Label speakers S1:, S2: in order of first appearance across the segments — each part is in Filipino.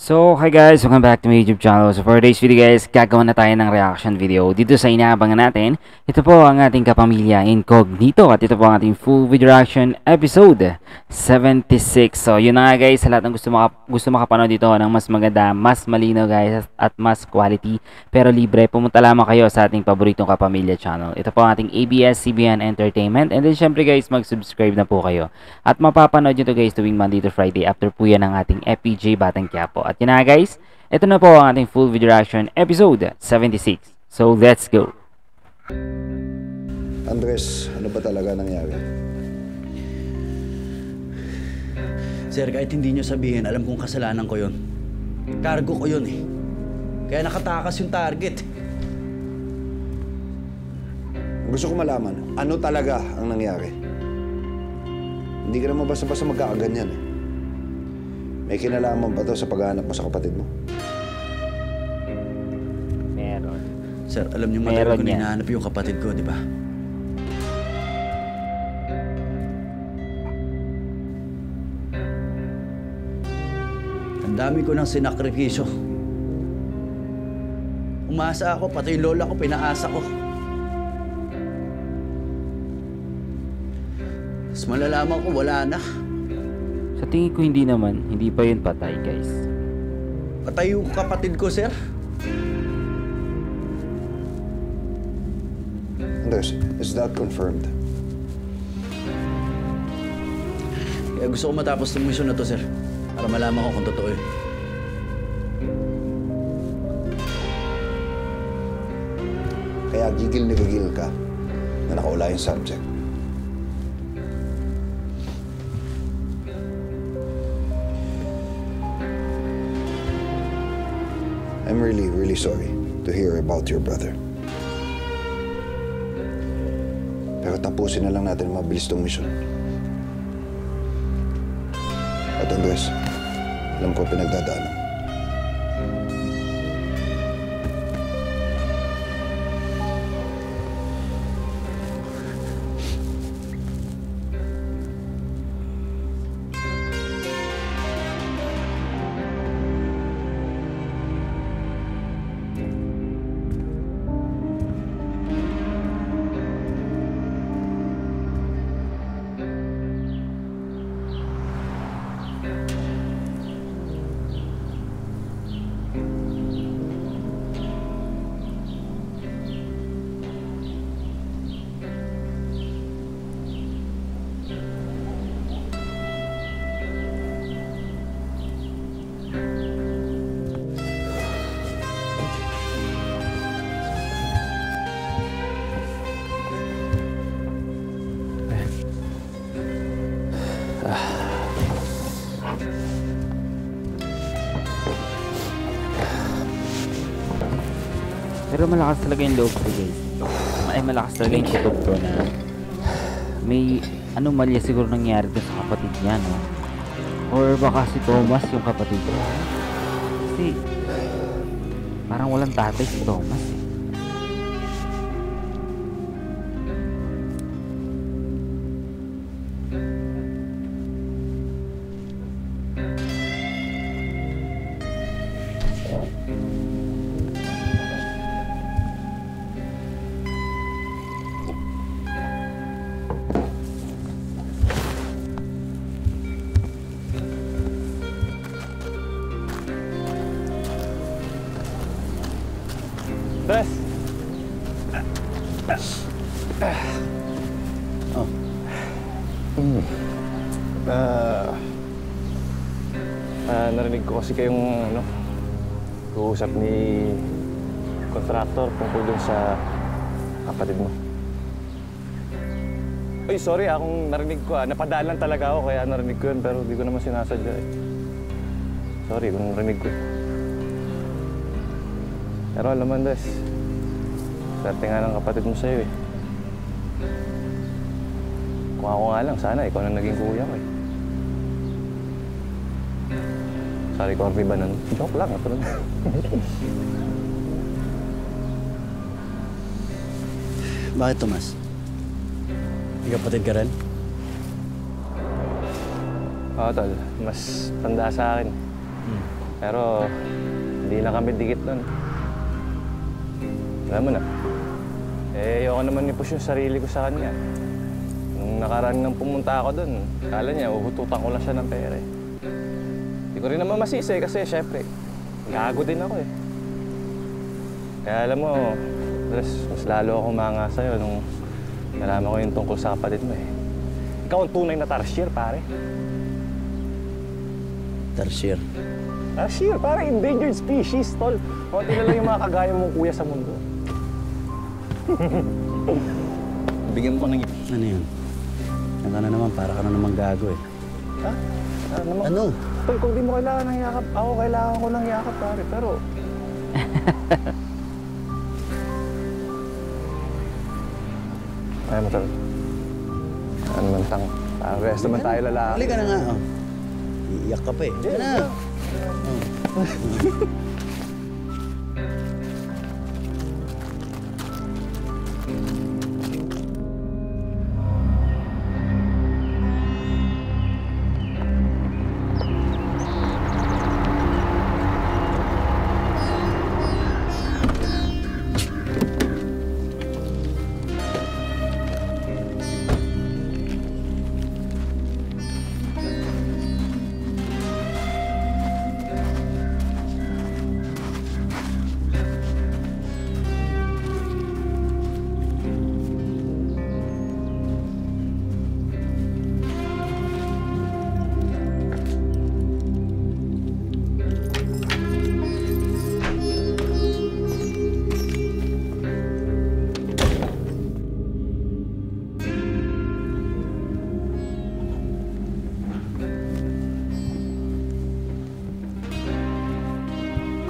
S1: So, hi guys! Welcome back to my YouTube channel. So, for today's video guys, gagawa na tayo ng reaction video dito sa inaabangan natin. Ito po ang ating kapamilya Incognito at ito po ang ating full video reaction episode 76. So, yun na nga guys, sa lahat ng gusto makapanood dito ng mas maganda, mas malinaw guys, at mas quality, pero libre, pumunta lamang kayo sa ating paboritong kapamilya channel. Ito po ang ating ABS-CBN Entertainment, and then syempre guys, mag-subscribe na po kayo. At mapapanood nyo to guys tuwing Monday to Friday after po yan ng ating FPJ Batang Quiapo. At yun na guys, ito na po ang ating full video reaction episode 76. So let's go!
S2: Andres, ano ba talaga nangyari?
S3: Sir, kahit hindi nyo sabihin, alam kong kasalanan ko yun. Cargo ko yun eh. Kaya nakatakas yung target.
S2: Gusto ko malaman, ano talaga ang nangyari? Hindi ka naman basta-basta magkakaganyan eh. May kinalaman ba to sa paghahanap mo sa kapatid mo?
S1: Meron.
S3: Sir, alam nyo matagal ko na hinahanap yung kapatid ko, di ba? Ang dami ko ng sinakripisyo. Umasa ako, pati yung lola ko, pinaasa ko. Tapos malalaman ko, wala na.
S1: Sa tingin ko hindi pa yun patay guys.
S3: Patay yung kapatid ko, sir.
S2: Andres, is that confirmed?
S3: Kaya gusto ko matapos ng mission na to, sir. Para malaman ko kung totoo yun.
S2: Kaya gigil na gigil ka na nakaula yung subject. I'm really sorry to hear about your brother. Pero tapusin na lang natin mabilis tong mission. At Andres, alam ko pinagdadaanan.
S1: Pero malakas talaga yung loob ko guys. Ay malakas talaga yung kutob ko na may anomalya siguro nangyari doon sa kapatid niya, no? Or baka si Thomas yung kapatid niya. Kasi parang walang tatay si Thomas eh.
S4: Tres!
S3: Oh.
S4: Narinig ko kasi kayong uusap ni contractor tungkol dun sa kapatid mo. Ay, sorry kung narinig ko Napadalan talaga ako kaya narinig ko yun pero di ko naman sinasadya eh. Sorry kung narinig ko. Pero alam mo, Andres, swerte nga ng kapatid mo sa'yo eh. Kung ako nga lang, sana ikaw na naging kuya ko eh. Sorry, Corby ba nun? Joke lang, ito na.
S3: Bakit, Tomas? May kapatid ka rin?
S4: Oo, tol. Mas tanda sa akin. Pero hindi na kami dikit nun. Alam mo na, ayoko naman i-push yung sarili ko sa kanya. Nung nakaraan nang pumunta ako dun, kala niya, uhututan ko lang siya ng pera eh. Hindi ko rin naman masisi kasi syempre, gago din ako eh. Kaya alam mo, mas lalo akong manga sa'yo nung nalaman ko yung tungkol sa kapatid mo eh. Ikaw ang tunay na tarsier, pare.
S3: Tarsier.
S4: Tarsier, pare, endangered species, tol. Kunti na lang yung mga kagaya mong kuya sa mundo.
S3: Bigyan mo ko ng... Ano yun? Yan ka na naman, para ka na naman gago eh.
S4: Ha? Ano naman?
S3: Ano?
S4: Tol, kung di mo kailangan ng yakap, ako kailangan ko ng yakap, pare. Pero... Ayaw mo, tol. Ano man tang? Rest naman tayo lalaki.
S3: Huli ka na nga, oh. Iiyak ka pa eh. Huli ka na.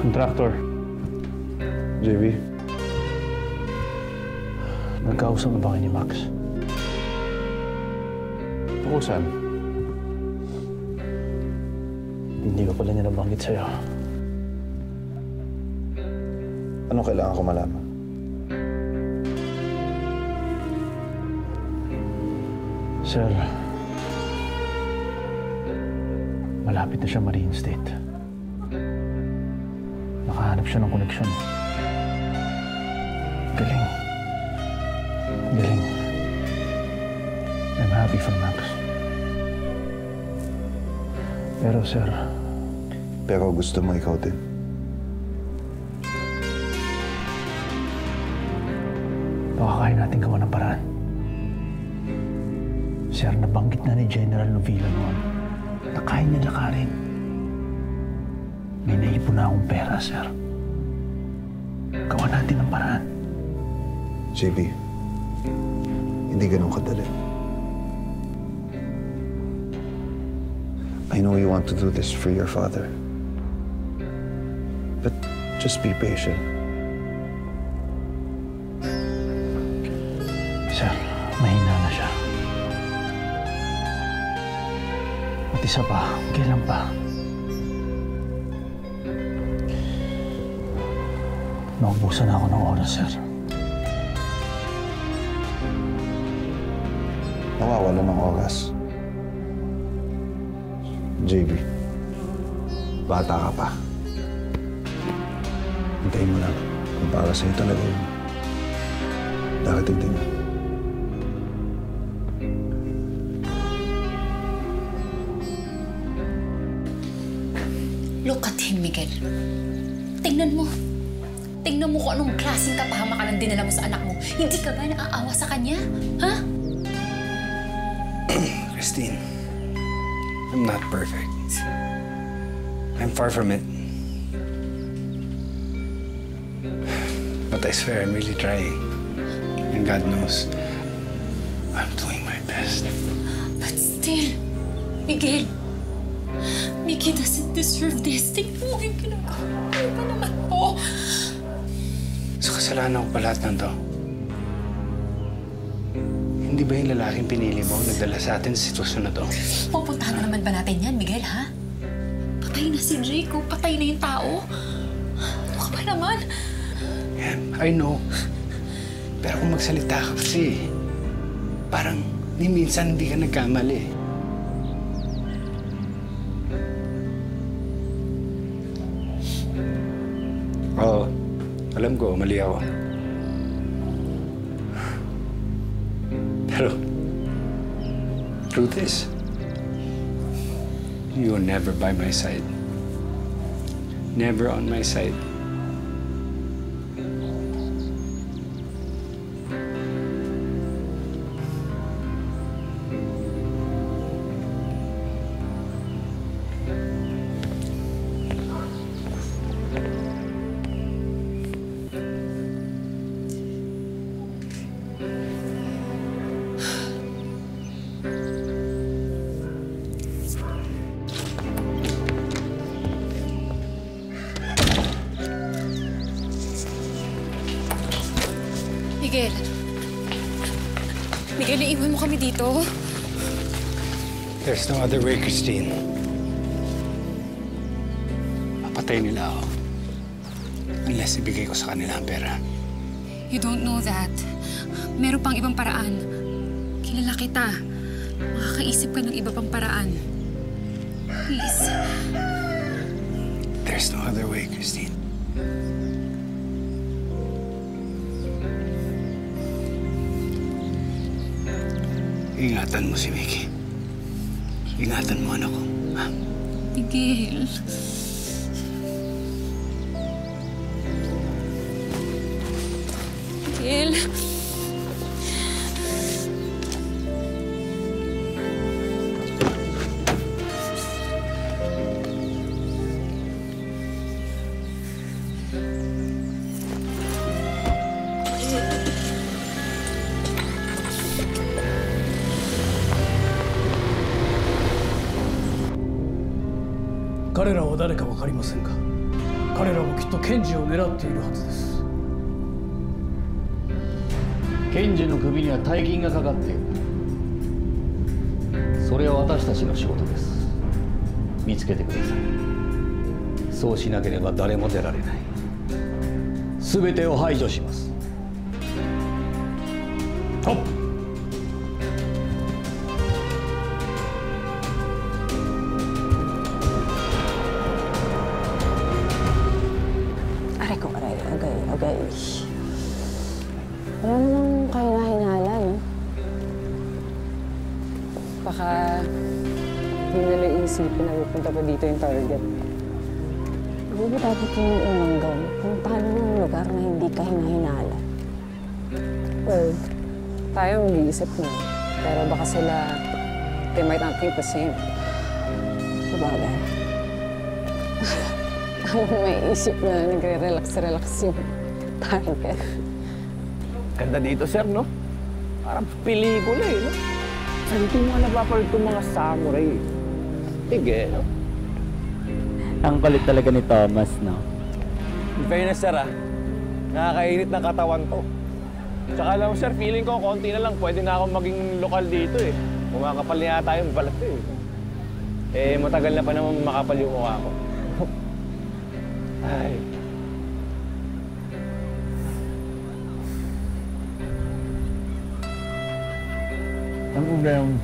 S5: Contractor.
S2: JB,
S5: Nagkausap na ba kayo ni Max?
S2: tungkol saan?
S5: Hindi ko pala niya nabanggit sa'yo.
S2: Anong kailangan ko malaman?
S5: Sir, malapit na siya ma-reinstate. Nakahanap siya ng koneksyon. Galing. Galing. I'm happy for Max. Pero sir,
S2: Pero gusto mo ikaw din.
S5: baka kaya natin gawa ng paraan. Sir, nabanggit na ni General Novilla noon na kaya niya lakarin. May naipon na akong pera, sir. Gawa natin ng paraan.
S2: JB, hindi ganun kadali. I know you want to do this for your father. But just be patient.
S5: Sir, mahina na siya. At isa pa, kailan pa? Naubusan ako ng oras, sir.
S2: Nawawala ng oras. JB, bata ka pa. Hintayin mo lang kung para sa'yo talaga yun. Darating din yun.
S6: Look at him, Miguel. Tingnan mo. Tingnan mo kung anong klaseng kapahamakan ang dinala mo sa anak mo. Hindi ka ba naaawa sa kanya? Ha?
S7: Christine, I'm not perfect. I'm far from it. But I swear, I'm really trying. And God knows, I'm doing my best.
S6: But still, Miguel, Mickey doesn't deserve this. Tingnan mo yung ginagawa. Ano ba naman po?
S7: So kasalanan ko pa lahat ng to. Hindi ba yung lalaking pinili mo nagdala sa atin sa sitwasyon na to?
S6: Pupuntahan na naman ba natin yan, Miguel, ha? Patay na si Draco. Patay na yung tao. Ano ka ba naman?
S7: Yeah, I know. Pero kung magsalita ka kasi, parang ni minsan hindi ka nagkamali. Alam ko, mali ako. Pero, truth is, you were never by my side. Never on my side.
S6: Miguel. Miguel, iiwan mo kami dito.
S7: There's no other way, Christine. Papatay nila ako. Unless ibigay ko sa kanila ang pera.
S6: You don't know that. Meron pang ibang paraan. Kilala kita. Makakaisip ka ng iba pang paraan. Please.
S7: There's no other way, Christine. Ingatan mo si Mickey. Ingatan mo anak ko, ha?
S6: Miguel. Miguel.
S5: 彼らは誰か分かりませんが、彼らもきっと検事を狙っているはずです。検事の首には大金がかかっている。それは私たちの仕事です。見つけてください。そうしなければ誰も出られない。全てを排除します。はっ。
S8: Aray ko, aray. Agay. Wala namang kahinahinala, no? Baka hindi nila iisipin na pupunta pa dito yung target. Ano ba dapat yung unang gawin? Puntahan mo ng lugar na hindi kahinahinala. Well, tayo mag-iisip na. Pero baka sila, they might not think the same. Sabagay. May isip na nagre-relax yung target.
S4: Ganda dito, sir, no? Parang pelikula, eh, no? Saan ito mga napapanood itong mga samurai? Tige, no?
S1: Ang kulit talaga ni Thomas, no?
S4: In fairness, sir, nakakainit ng katawan to. Tsaka alam mo, sir, feeling ko, konti na lang, pwede na akong maging lokal dito, eh. Kumakapal na yata yung balat, eh. Eh, matagal na pa naman makapal yung mukha ko. Ay.
S5: Ang problema.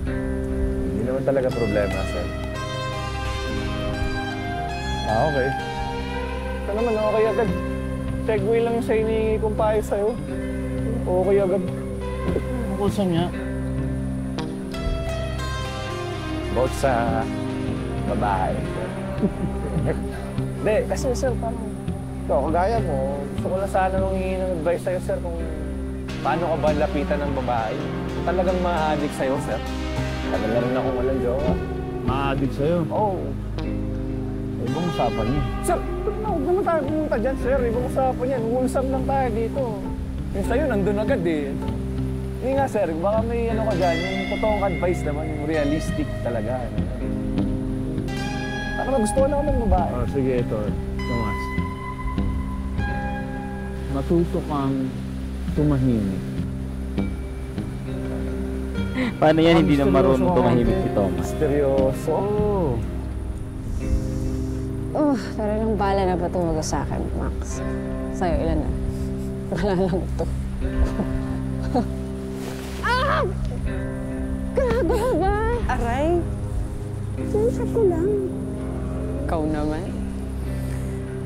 S4: Hindi naman talaga problema, sir. Okay. Ito naman, okay agad. Segway lang yung sa hinihingi kong payo sa'yo. Okay agad.
S5: Tungkol saan nga?
S4: About sa babae, sir. Hindi, kasi sir, parang ito, kagaya mo, gusto ko na sana nung hihingi ng advice sa'yo, sir, kung paano ka ba lapitan ng babae? Talagang ma-addict sa'yo, sir. Tagal na rin akong walang jowa.
S5: Ma-addict sa'yo?
S4: Oo.
S5: Ibang usapan niyo.
S4: Sir, huwag naman tayo pumunta dyan, sir. Ibang usapan yan. Wholesome lang tayo dito. Yung sa'yo, nandun agad eh. Hindi nga, sir. Baka may ano ka dyan, yung totoong advice naman, yung realistic talaga. Para gusto ko na ako ng babae.
S5: Oh, sige, ito. Tomas. Matuto kang tumahimik.
S1: Paano yan hindi na marunong tumahimik si Thomas?
S4: Misteryoso.
S8: Pero lang bala na ba tumaga sa akin, Max? Sa'yo, ilan na? Wala lang ito. Grabe ka ba? Aray! Sinusap ko lang. Ikaw naman.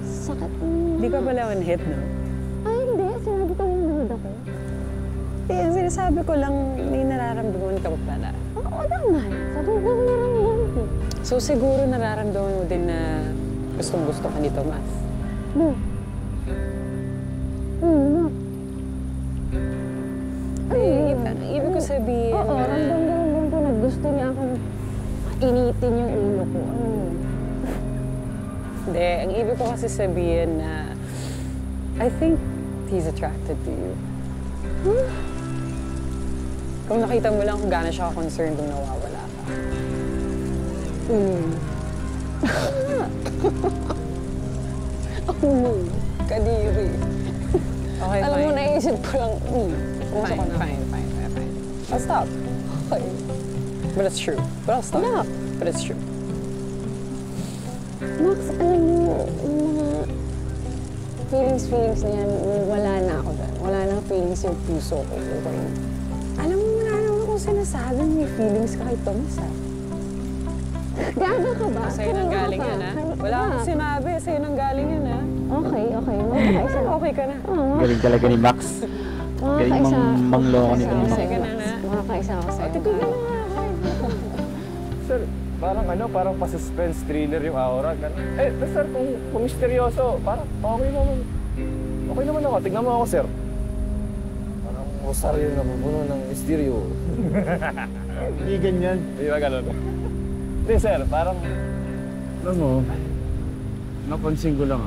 S8: Sa sakit.
S9: Hindi ka pala on hit, no?
S8: Ay, hindi. Sinabi ko nanonood ako.
S9: Hindi, ang sinasabi ko lang, may nararamdaman ka pa pala.
S8: Oo naman. Sabi ko meron yan.
S9: So siguro nararamdaman mo din na gustong-gusto ka ni Tomas.
S8: No.
S9: Ibig ko sabihin
S8: Oo,
S9: na...
S8: ramdam ko na gusto niya akong initin yung ulo ko.
S9: Hindi, ang ibig ko kasi sabihin na I think he's attracted to you. Kung nakita mo lang kung gaano siya ka-concerned kung nawawala ka. Kadiri. Okay,
S8: Alam mo, naisip ko lang,
S9: Fine,
S8: ko na.
S9: fine. I'll stop. Okay. But it's true. But I'll stop.
S8: Stop.
S9: But it's true.
S8: Max, alam mo, yung mga feelings niyan, wala na ako doon. Wala na feelings yung puso ko. Okay.
S9: Alam mo, wala naman akong sinasabing may feelings ka kay Tomas, ha?
S8: Gaga ka ba?
S9: Sa'yo nang galing yan, ha? Wala akong sinabi. Sa'yo nang galing yan, ha?
S8: Okay. Makakaisa.
S9: Okay ka na.
S1: Galing talaga ni Max. Galing mangloko nito ni Max.
S9: Sige na na.
S8: Makakaisa ako sa'yo.
S9: Tigil na nga.
S4: Sir, parang pa-suspense thriller yung aura. Sir, kung misteryoso, parang okay naman. Okay naman ako. Tignan mo ako, sir. Parang rosaryo na mabuno ng misteryo.
S7: Hindi ganyan.
S4: Hindi ba ganun? Hindi, sir. Parang...
S7: Alam mo, napansin ko lang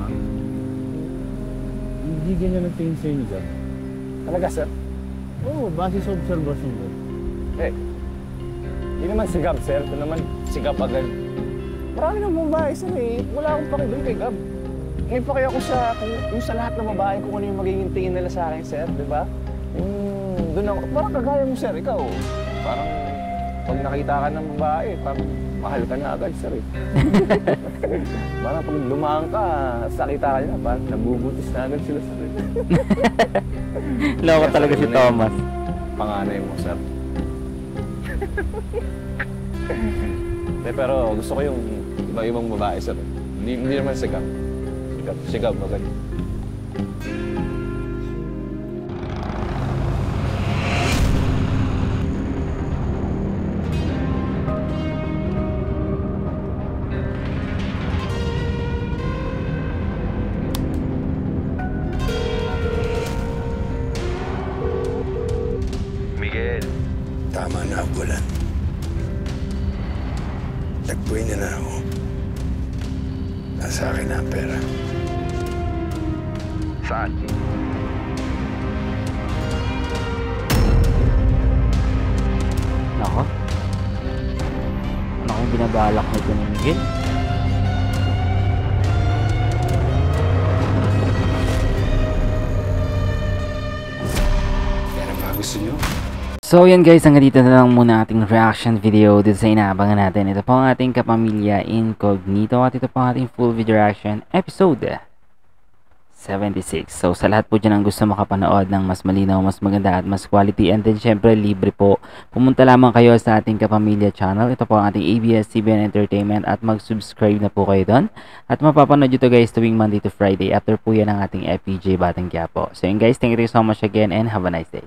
S7: hindi ganyan ang tingin sa'yo ni Gab.
S4: Talaga, sir?
S7: Oo, base sa observasyon ko.
S4: Hindi naman si Gab, sir. Ito naman si Gab agad. Marami ng babae, sir, eh. Wala akong paki doon kay Gab. May paki ako yung sa lahat ng babae kung ano yung magiging tingin nila sa akin, sir. Di ba? Doon ako. Parang kagaya mo, sir. Ikaw, parang pag nakita ka ng babae, parang mahal ka na agad, sir, eh. Parang pag lumaan ka, sakita ka nila, parang nabubutis na agad sila, sir.
S1: Loko talaga si Thomas.
S4: Panganay mo, sir. Pero gusto ko yung ibang babae, sir. Hindi naman si Gab. Si Gab agad.
S7: Tama na, Bulan. Tagpuin niya na ako. Nasa akin na ang pera. Saan?
S1: Nako. Ano kung binabalak nito ni Miguel?
S7: Pera ba gusto niyo?
S1: So yan guys, hanggang dito na lang muna ating reaction video dito sa inaabangan natin. Ito po ang ating Kapamilya Incognito at ito po ang ating full video reaction episode 76. So sa lahat po dyan ang gusto makapanood ng mas malinaw, mas maganda at mas quality, and then syempre libre po, pumunta lamang kayo sa ating Kapamilya channel. Ito po ang ating ABS-CBN Entertainment at mag-subscribe na po kayo doon. At mapapanood nyo to guys tuwing Monday to Friday. After po yan ang ating FPJ Batang Quiapo. So yun guys, thank you so much again and have a nice day.